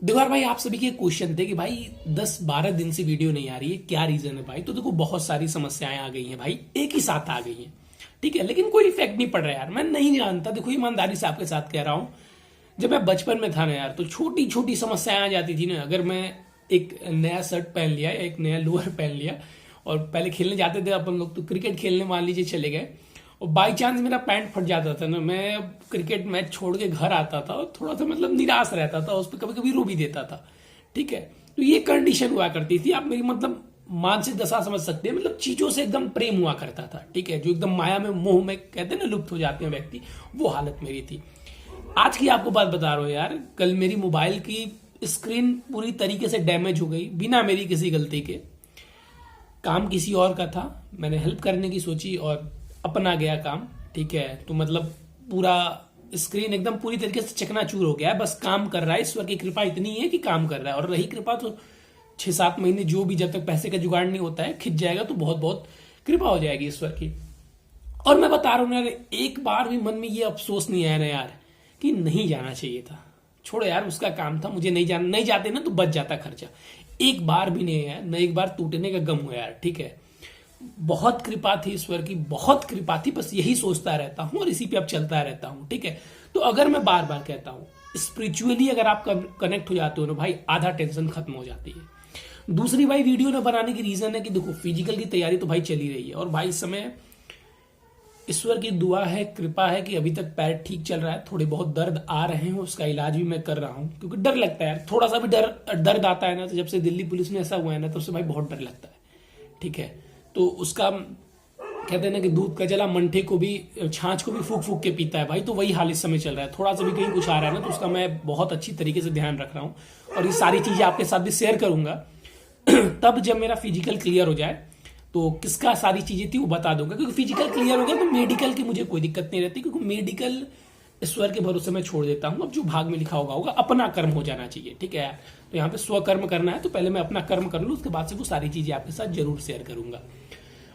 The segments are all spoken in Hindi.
देखो यार भाई, आप सभी के क्वेश्चन थे कि भाई 10-12 दिन से वीडियो नहीं आ रही है, क्या रीजन है भाई। तो देखो बहुत सारी समस्याएं आ गई हैं भाई, एक ही साथ आ गई हैं। ठीक है, लेकिन कोई इफेक्ट नहीं पड़ रहा यार, मैं नहीं जानता। देखो ईमानदारी से आपके साथ कह रहा हूं, जब मैं बचपन में था ना यार, तो छोटी छोटी समस्याएं आ जाती थी ना। अगर मैं एक नया शर्ट पहन लिया या एक नया लोअर पहन लिया, और पहले खेलने जाते थे अपन लोग, तो क्रिकेट खेलने मान लीजिए चले गए, और बाई चांस मेरा पैंट फट जाता था ना, मैं क्रिकेट मैच छोड़ के घर आता था और थोड़ा सा मतलब निराश रहता था, उस पर कभी कभी रो भी देता था। ठीक है, तो ये कंडीशन हुआ करती थी। आप मेरी मतलब मानसिक दशा समझ सकते हैं, मतलब चीजों से एकदम प्रेम हुआ करता था। ठीक है, जो एकदम माया में मोह में कहते हैं ना लुप्त हो जाते हैं व्यक्ति, वो हालत मेरी थी। आज की आपको बात बता रहा हूं यार, कल मेरी मोबाइल की स्क्रीन पूरी तरीके से डैमेज हो गई बिना मेरी किसी गलती के। काम किसी और का था, मैंने हेल्प करने की सोची और अपना गया काम। ठीक है, तो मतलब पूरा स्क्रीन एकदम पूरी तरीके से चकनाचूर हो गया है। बस काम कर रहा है, ईश्वर की कृपा इतनी है कि काम कर रहा है। और रही कृपा तो 6-7 महीने जो भी, जब तक पैसे का जुगाड़ नहीं होता है, खिंच जाएगा तो बहुत बहुत कृपा हो जाएगी ईश्वर की। और मैं बता रहा हूं यार, एक बार भी मन में ये अफसोस नहीं आया ना यार कि नहीं जाना चाहिए था। छोड़ो यार, उसका काम था, मुझे नहीं जाना, नहीं जाते ना तो बच जाता खर्चा। एक बार भी नहीं है, न एक बार टूटने का गम हुआ यार। ठीक है, बहुत कृपा थी ईश्वर की, बहुत कृपा थी, बस यही सोचता रहता हूं और इसी पे अब चलता रहता हूं। ठीक है, तो अगर मैं बार बार कहता हूं, स्पिरिचुअली अगर आप कनेक्ट हो जाते हो ना भाई, आधा टेंशन खत्म हो जाती है। दूसरी भाई, वीडियो ना बनाने की रीजन है कि देखो फिजिकल की तैयारी तो भाई चली रही है, और भाई इस समय ईश्वर की दुआ है, कृपा है कि अभी तक पैर ठीक चल रहा है। थोड़े बहुत दर्द आ रहे हैं, उसका इलाज भी मैं कर रहा हूं, क्योंकि डर लगता है यार, थोड़ा सा भी दर्द आता है ना, तो जब से दिल्ली पुलिस में ऐसा हुआ है ना, तब से भाई बहुत डर लगता है। ठीक है, तो उसका कहते हैं ना कि दूध का जला मंठे को भी, छाछ को भी फूक फूक के पीता है भाई, तो वही हाल इस समय चल रहा है। थोड़ा सा भी कहीं कुछ आ रहा है ना, तो उसका मैं बहुत अच्छी तरीके से ध्यान रख रहा हूँ, और ये सारी चीजें आपके साथ भी शेयर करूंगा। तब जब मेरा फिजिकल क्लियर हो जाए, तो किसका सारी चीजें थी वो बता दूंगा, क्योंकि फिजिकल क्लियर हो गया तो मेडिकल की मुझे कोई दिक्कत नहीं रहती, क्योंकि मेडिकल ईश्वर के भरोसे मैं छोड़ देता हूं। अब जो भाग में लिखा होगा अपना कर्म हो जाना चाहिए। ठीक है, तो यहाँ पे स्वकर्म करना है, तो पहले मैं अपना कर्म कर लूँ, उसके बाद से वो सारी चीजें आपके साथ जरूर शेयर करूंगा।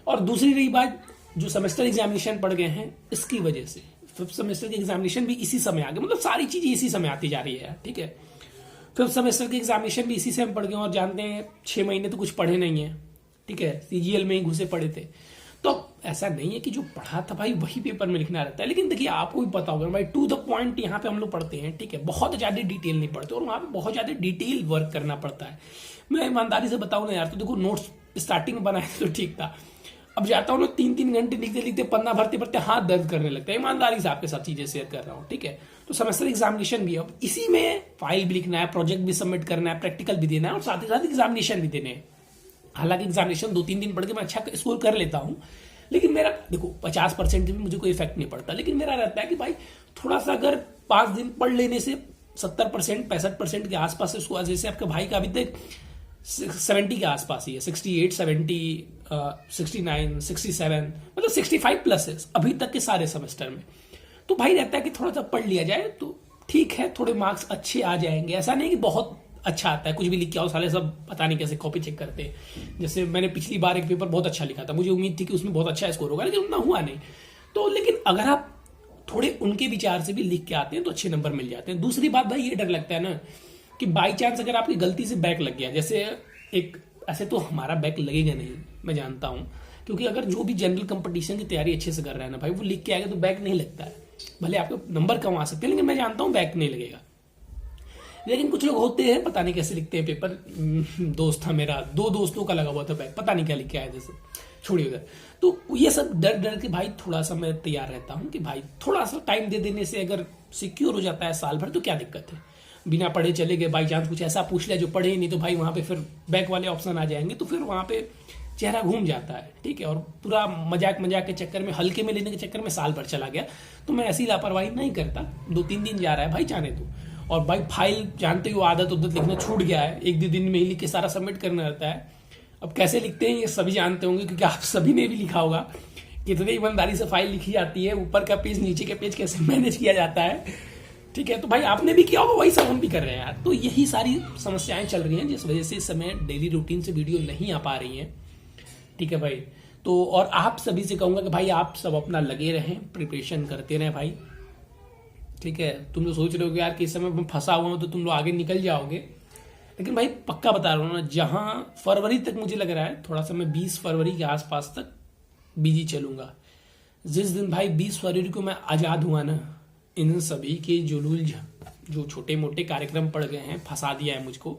और दूसरी रही बात, जो सेमेस्टर एग्जामिनेशन पड़ गए हैं, इसकी वजह से फिफ्थ सेमेस्टर के एग्जामिनेशन भी इसी समय आ गए, मतलब सारी चीजें इसी समय आती जा रही है। ठीक है, फिफ्थ सेमेस्टर के एग्जामिनेशन भी इसी समय पड़ गए, और जानते हैं 6 महीने तो कुछ पढ़े नहीं है। ठीक है, सीजीएल में ही घुसे पड़े थे। तो ऐसा नहीं है कि जो पढ़ा था भाई वही पेपर में लिखना रहता है, लेकिन देखिए आपको भी पता होगा भाई, टू द पॉइंट यहाँ पे हम लोग पढ़ते हैं। ठीक है, बहुत ज्यादा डिटेल नहीं पढ़ते, और वहां पे बहुत ज्यादा डिटेल वर्क करना पड़ता है। मैं ईमानदारी से बताऊं ना यार, तो देखो नोट्स स्टार्टिंग में बनाए तो ठीक था, अब जाता हूँ ना 3-3 घंटे लिखते लिखते, पन्ना भरते भरते हाथ दर्द करने लगता है। ईमानदारी से आपके साथ चीजें शेयर कर रहा हूँ। ठीक है, तो सेमेस्टर एग्जामिनेशन भी, अब इसी में फाइल भी लिखना है, प्रोजेक्ट भी सबमिट करना है, प्रैक्टिकल भी देना है, और साथ ही साथ एग्जामिनेशन भी देने हैं। हालांकि एग्जामिनेशन 2-3 दिन पढ़ के मैं अच्छा स्कोर कर लेता हूं, लेकिन मेरा देखो 50% भी मुझे कोई इफेक्ट नहीं पड़ता, लेकिन मेरा रहता है कि भाई थोड़ा सा अगर 5 दिन पढ़ लेने से 70% 65% के आसपास इसको, जैसे आपके भाई का अभी तक 70 के आसपास ही है, 68 70 69 67, मतलब 65+ है अभी तक के सारे सेमेस्टर में। तो भाई रहता है कि थोड़ा सा पढ़ लिया जाए तो ठीक है, थोड़े मार्क्स अच्छे आ जाएंगे। ऐसा नहीं कि बहुत अच्छा आता है, कुछ भी लिख के आओ, साले सब पता नहीं कैसे कॉपी चेक करते हैं। जैसे मैंने पिछली बार एक पेपर बहुत अच्छा लिखा था, मुझे उम्मीद थी कि उसमें बहुत अच्छा स्कोर होगा, लेकिन उतना हुआ नहीं। तो लेकिन अगर आप थोड़े उनके विचार से भी लिख के आते हैं तो अच्छे नंबर मिल जाते हैं। दूसरी बात भाई, ये डर लगता है ना कि बाई चांस अगर आपकी गलती से बैक लग गया, जैसे एक, ऐसे तो हमारा बैक लगेगा नहीं, मैं जानता हूं, क्योंकि अगर जो भी जनरल कंपटीशन की तैयारी अच्छे से कर रहा है ना भाई, वो लिख के आएगा तो बैक नहीं लगता है। भले आपके नंबर कम आ सकते हैं, लेकिन मैं जानता हूं बैक नहीं लगेगा। लेकिन कुछ लोग होते हैं, पता नहीं कैसे लिखते हैं पेपर। दोस्त था मेरा, 2 दोस्तों का लगा हुआ था बैक, पता नहीं क्या लिख के आया, जैसे छोड़िए उधर। तो ये सब डर डर के भाई थोड़ा सा मैं तैयार रहता हूं कि भाई थोड़ा सा टाइम दे देने से अगर सिक्योर हो जाता है साल भर, तो क्या दिक्कत है। बिना पढ़े चले गए, बाई चांस कुछ ऐसा पूछ लिया जो पढ़े ही नहीं, तो भाई वहां पे फिर बैक वाले ऑप्शन आ जाएंगे, तो फिर वहां पे चेहरा घूम जाता है। ठीक है, और पूरा मजाक मजाक के चक्कर में, हल्के में लेने के चक्कर में साल भर चला गया। तो मैं ऐसी लापरवाही नहीं करता। 2-3 दिन जा रहा है भाई, जाने दो। और भाई फाइल जानते हो, आदत उदत लिखना छूट गया है, 1-2 दिन में ही लिख के सारा सबमिट करना रहता है। अब कैसे लिखते हैं ये सभी जानते होंगे, क्योंकि आप सभी ने भी लिखा होगा। कितनी ईमानदारी से फाइल लिखी जाती है, ऊपर का पेज नीचे के पेज कैसे मैनेज किया जाता है। ठीक है, तो भाई आपने भी किया होगा, वही सब हम भी कर रहे हैं यार। तो यही सारी समस्याएं चल रही हैं, जिस वजह से इस समय डेली रूटीन से वीडियो नहीं आ पा रही हैं। ठीक है भाई, तो और आप सभी से कहूंगा कि भाई आप सब अपना लगे रहें, प्रिपरेशन करते रहें भाई। ठीक है, तुम लोग सोच रहे हो कि यार किस समय मैं फंसा हुआ हूं तो तुम लोग आगे निकल जाओगे, लेकिन भाई पक्का बता रहा हूँ ना, जहां फरवरी तक मुझे लग रहा है थोड़ा सा मैं 20 फरवरी के आसपास तक बिजी चलूंगा। जिस दिन भाई 20 फरवरी को मैं आजाद हुआ ना, इन सभी के जुलूल जो छोटे मोटे कार्यक्रम पड़ गए हैं, फंसा दिया है मुझको,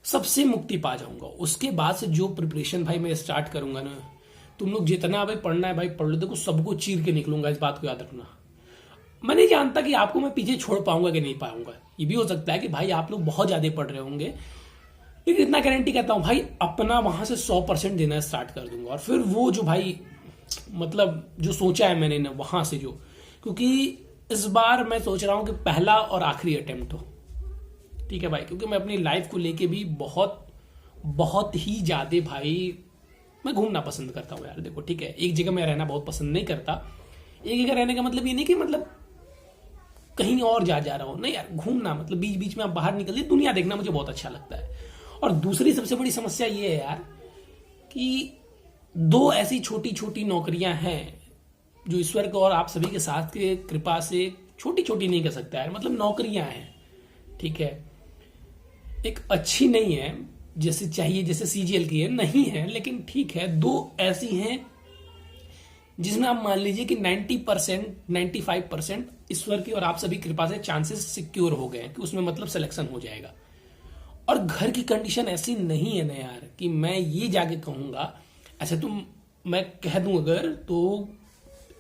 सबसे मुक्ति पा जाऊंगा। उसके बाद से जो प्रिपरेशन भाई मैं स्टार्ट करूंगा ना, तुम लोग जितना भाई पढ़ना है भाई पढ़ लो, देखो सबको चीर के निकलूंगा, इस बात को याद रखना। मैं नहीं जानता कि आपको मैं पीछे छोड़ पाऊंगा कि नहीं पाऊंगा, ये भी हो सकता है कि भाई आप लोग बहुत ज्यादा पढ़ रहे होंगे, लेकिन इतना गारंटी कहता हूं भाई अपना वहां से 100% देना स्टार्ट कर दूंगा। और फिर वो जो भाई मतलब जो सोचा है मैंने ना वहां से जो, क्योंकि इस बार मैं सोच रहा हूं कि पहला और आखिरी अटेम्प्ट हो, ठीक है भाई, क्योंकि मैं अपनी लाइफ को लेके भी बहुत बहुत ही ज्यादा भाई मैं घूमना पसंद करता हूँ यार। देखो ठीक है, एक जगह में रहना बहुत पसंद नहीं करता। एक जगह रहने का मतलब ये नहीं कि मतलब कहीं और जा रहा हूं, नहीं यार, घूमना मतलब बीच बीच में आप बाहर निकलिए, दुनिया देखना मुझे बहुत अच्छा लगता है। और दूसरी सबसे बड़ी समस्या ये है यार कि दो ऐसी छोटी छोटी नौकरियां हैं जो ईश्वर को और आप सभी के साथ के कृपा से, छोटी छोटी नहीं कह सकता यार, मतलब नौकरियां हैं, ठीक है, एक अच्छी नहीं है जैसे चाहिए, जैसे सीजीएल की है नहीं है, लेकिन ठीक है, दो ऐसी हैं जिसमें आप मान लीजिए कि 90% 95% ईश्वर की और आप सभी कृपा से चांसेस सिक्योर हो गए हैं कि उसमें मतलब सिलेक्शन हो जाएगा। और घर की कंडीशन ऐसी नहीं है ना यार कि मैं ये जाके कहूंगा, ऐसे तो मैं कह दूं अगर, तो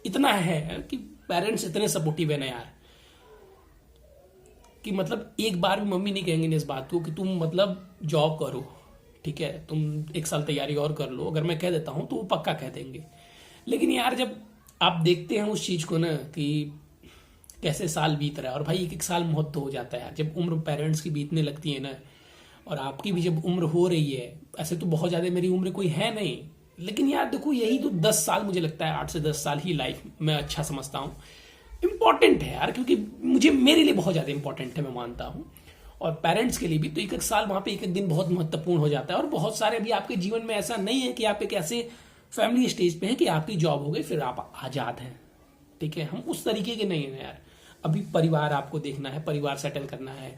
इतना है कि पेरेंट्स इतने सपोर्टिव है ना यार कि मतलब एक बार भी मम्मी नहीं कहेंगे ना इस बात को कि तुम मतलब जॉब करो, ठीक है, तुम एक साल तैयारी और कर लो। अगर मैं कह देता हूं तो वो पक्का कह देंगे। लेकिन यार जब आप देखते हैं उस चीज को ना कि कैसे साल बीत रहा है, और भाई एक एक साल महत्व हो जाता है यार, जब उम्र पेरेंट्स की बीतने लगती है ना, और आपकी भी जब उम्र हो रही है, ऐसे तो बहुत ज्यादा मेरी उम्र कोई है नहीं, लेकिन यार देखो यही तो 10 साल मुझे लगता है, 8 से 10 साल ही लाइफ में अच्छा समझता हूँ इंपॉर्टेंट है यार, क्योंकि मुझे मेरे लिए बहुत ज्यादा इंपॉर्टेंट है, मैं मानता हूँ। और पेरेंट्स के लिए भी तो एक एक साल वहां पे एक एक दिन बहुत महत्वपूर्ण हो जाता है। और बहुत सारे भी आपके जीवन में ऐसा नहीं है कि आप एक ऐसे फैमिली स्टेज पे हैं कि आपकी जॉब हो गई फिर आप आजाद हैं, ठीक है, हम उस तरीके के नहीं है यार। अभी परिवार आपको देखना है, परिवार सेटल करना है,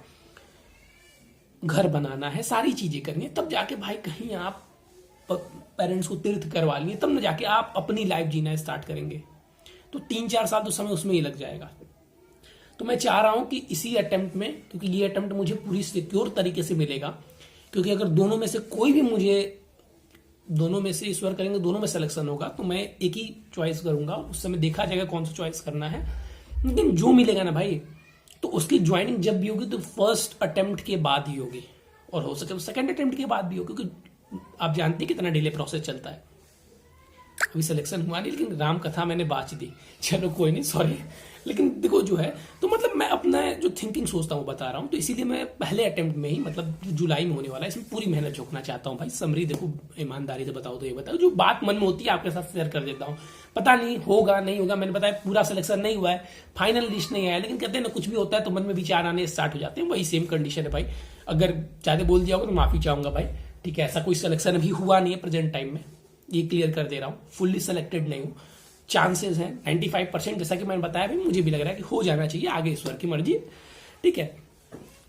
घर बनाना है, सारी चीजें करनी है, तब जाके भाई कहीं आप पेरेंट्स को तीर्थ करवा लिए, तब न जाके आप अपनी लाइफ जीना स्टार्ट करेंगे। तो 3-4 साल तो समय उसमें ही लग जाएगा। तो मैं चाह रहा हूं कि इसी अटेम्प्ट में, क्योंकि ये अटेम्प्ट मुझे पूरी सिक्योर तरीके से मिलेगा, क्योंकि अगर दोनों में से कोई भी मुझे, दोनों में से ईश्वर करेंगे दोनों में सिलेक्शन होगा, तो मैं एक ही चॉइस करूंगा, उस समय देखा जाएगा कौन सा चॉइस करना है। लेकिन जो मिलेगा ना भाई, तो उसकी ज्वाइनिंग जब भी होगी तो फर्स्ट अटेम्प्ट के बाद ही होगी, और हो सके तो सेकंड अटेम्प्ट के बाद भी हो, क्योंकि आप जानते हैं कितना डिले प्रोसेस चलता है। अभी सिलेक्शन हुआ नहीं, लेकिन राम कथा मैंने बाच दी, चलो कोई नहीं, सॉरी। लेकिन देखो जो है, तो मतलब मैं अपना जो थिंकिंग सोचता हूँ बता रहा हूँ, तो इसीलिए मैं पहले अटेम्प्ट में ही, मतलब जुलाई में होने वाला है, इसमें पूरी मेहनत झोंकना चाहता हूँ भाई। समरी देखो, ईमानदारी से बताओ तो ये बताओ, जो बात मन में होती है आपके साथ शेयर कर देता हूँ। पता नहीं होगा नहीं होगा, मैंने बताया पूरा सिलेक्शन नहीं हुआ है, फाइनल लिस्ट नहीं आया, लेकिन कहते हैं ना कुछ भी होता है तो मन में विचार आने स्टार्ट हो जाते हैं, वही सेम कंडीशन है भाई। अगर ज्यादा बोल दिया होगा तो माफी चाहूंगा भाई, ठीक है। ऐसा कोई सिलेक्शन अभी हुआ नहीं है प्रेजेंट टाइम में, ये क्लियर कर दे रहा हूँ, फुल्ली सिलेक्टेड नहीं हूँ। चांसेस हैं 95%, जैसा कि मैंने बताया भाई, मुझे भी लग रहा है कि हो जाना चाहिए, आगे ईश्वर की मर्जी, ठीक है।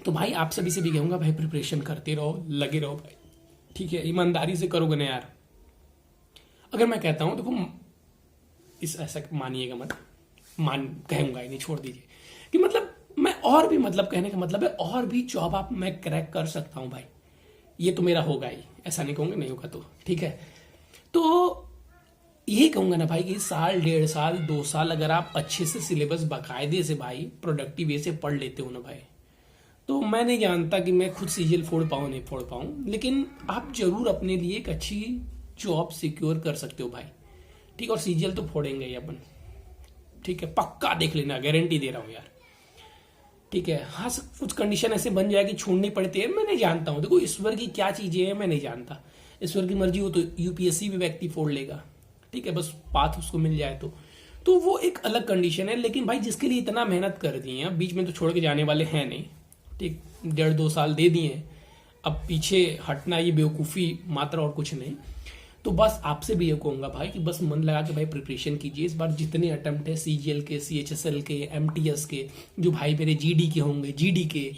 तो भाई आप सभी से भी कहूंगा भाई, प्रिपरेशन करते रहो, लगे रहो भाई, ठीक है, ईमानदारी से करोगे ना यार। अगर मैं कहता हूं देखो, इस ऐसा मानिएगा मत, कहूंगा ही नहीं, छोड़ दीजिए, कि मतलब मैं और भी, मतलब कहने का मतलब है और भी जॉब आप मैं क्रैक कर सकता हूं भाई, ये तो मेरा होगा ही, ऐसा नहीं कहूंगा नहीं होगा, तो ठीक है। तो यही कहूंगा ना भाई कि साल, 1.5 साल, 2 साल अगर आप अच्छे से सिलेबस बाकायदे से भाई प्रोडक्टिव वे से पढ़ लेते हो ना भाई, तो मैं नहीं जानता कि मैं खुद सीजीएल फोड़ पाऊं नहीं फोड़ पाऊं, लेकिन आप जरूर अपने लिए एक अच्छी जॉब सिक्योर कर सकते हो भाई, ठीक। और सीजीएल तो फोड़ेंगे ही अपन, ठीक है, पक्का देख लेना, गारंटी दे रहा हूं यार, ठीक है। हाँ, कुछ कंडीशन ऐसे बन जाएगी, छोड़नी पड़ती है, मैं नहीं जानता हूं, देखो ईश्वर की क्या चीजें हैं मैं नहीं जानता, ईश्वर की मर्जी हो तो यूपीएससी में व्यक्ति फोड़ लेगा, ठीक है, बस पाथ उसको मिल जाए तो वो एक अलग कंडीशन है। लेकिन भाई जिसके लिए इतना मेहनत कर दी है, बीच में तो छोड़ के जाने वाले हैं नहीं, ठीक, 1.5-2 साल दे दिए, अब पीछे हटना ये बेवकूफ़ी मात्र और कुछ नहीं। तो बस आपसे भी ये कहूंगा भाई कि बस मन लगा के भाई प्रिपरेशन कीजिए। इस बार जितने अटेम्प्ट है CGL के, CHSL के, MTS के, जो भाई मेरे GD के होंगे, GD के,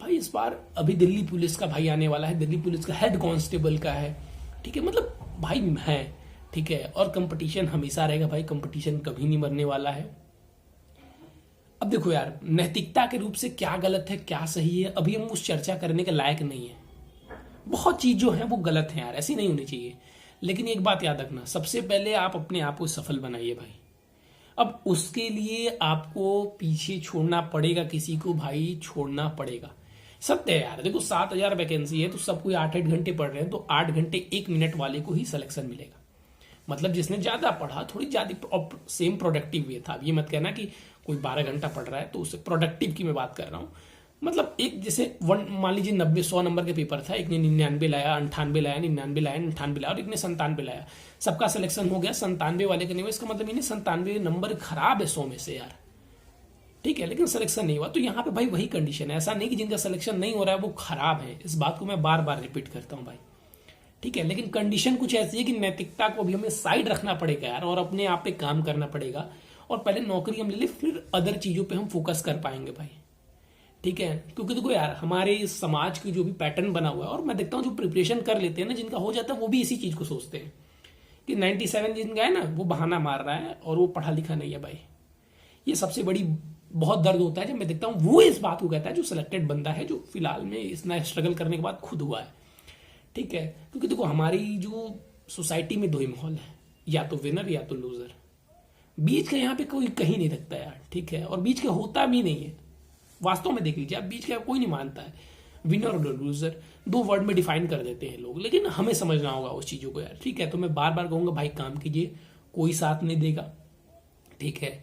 भाई इस बार अभी दिल्ली पुलिस का भाई आने वाला है, दिल्ली पुलिस का हेड कांस्टेबल का है, ठीक है, मतलब भाई है, ठीक है। और कंपटीशन हमेशा रहेगा भाई, कंपटीशन कभी नहीं मरने वाला है। अब देखो यार, नैतिकता के रूप से क्या गलत है क्या सही है, अभी हम उस चर्चा करने के लायक नहीं है। बहुत चीज जो है वो गलत है यार, ऐसी नहीं होनी चाहिए। लेकिन एक बात याद रखना, सबसे पहले आप अपने आप को सफल बनाइए भाई। अब उसके लिए आपको पीछे छोड़ना पड़ेगा, किसी को भाई छोड़ना पड़ेगा। सत्य है यार, देखो 7,000 वैकेंसी है तो सब कोई 8-8 घंटे पढ़ रहे हैं, तो 8 घंटे 1 मिनट वाले को ही सिलेक्शन मिलेगा। मतलब जिसने ज्यादा पढ़ा, थोड़ी ज्यादा सेम प्रोडक्टिव वे था। अब ये मत कहना कि कोई 12 घंटा पढ़ रहा है तो उससे प्रोडक्टिव की मैं बात कर रहा हूँ। मतलब एक जैसे मान लीजिए 90-100 नंबर के पेपर था, एक ने 99 लाया, 98 लाया, 99 लाया, 98 लाया और एक ने 97 लाया। सबका सिलेक्शन हो गया, 97 वाले का नहीं हुआ। इसका मतलब ये नहीं 97 नंबर खराब है 100 में से यार, ठीक है, लेकिन सिलेक्शन नहीं हुआ। तो यहाँ पे भाई वही कंडीशन है, ऐसा नहीं कि जिनका सिलेक्शन नहीं हो रहा है वो खराब है। इस बात को मैं बार बार रिपीट करता हूँ भाई, ठीक है। लेकिन कंडीशन कुछ ऐसी है कि नैतिकता को भी हमें साइड रखना पड़ेगा यार, और अपने आप पे काम करना पड़ेगा। और पहले नौकरी हम ले ले, फिर अदर चीजों पे हम फोकस कर पाएंगे भाई, ठीक है। क्योंकि देखो यार, हमारे इस समाज की जो भी पैटर्न बना हुआ है, और मैं देखता हूँ जो प्रिपरेशन कर लेते हैं ना, जिनका हो जाता है, वो भी इसी चीज को सोचते हैं कि 97 जिनका है ना, वो बहाना मार रहा है और वो पढ़ा लिखा नहीं है भाई। ये सबसे बड़ी बहुत दर्द होता है जब मैं देखता हूँ वो इस बात को कहता है, जो सिलेक्टेड बंदा है, जो फिलहाल में इतना स्ट्रगल करने के बाद खुद हुआ है, ठीक है। क्योंकि देखो हमारी जो सोसाइटी में दो ही माहौल है, या तो विनर या तो लूजर। बीच का यहाँ पे कोई कहीं नहीं रखता यार, ठीक है, और बीच का होता भी नहीं है। वास्तव में देख लीजिए आप, बीच का कोई नहीं मानता है। विनर और लूजर 2 वर्ड में डिफाइन कर देते हैं लोग, लेकिन हमें समझना होगा उस चीजों को यार, ठीक है। तो मैं बार बार कहूंगा भाई, काम कीजिए, कोई साथ नहीं देगा, ठीक है।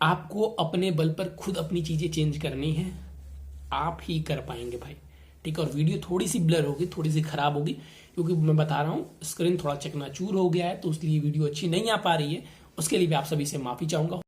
आपको अपने बल पर खुद अपनी चीजें चेंज करनी है, आप ही कर पाएंगे भाई, ठीक है। और वीडियो थोड़ी सी ब्लर होगी, थोड़ी सी खराब होगी, क्योंकि मैं बता रहा हूँ स्क्रीन थोड़ा चकनाचूर हो गया है, तो इसलिए वीडियो अच्छी नहीं आ पा रही है। उसके लिए भी आप सभी से माफी चाहूंगा।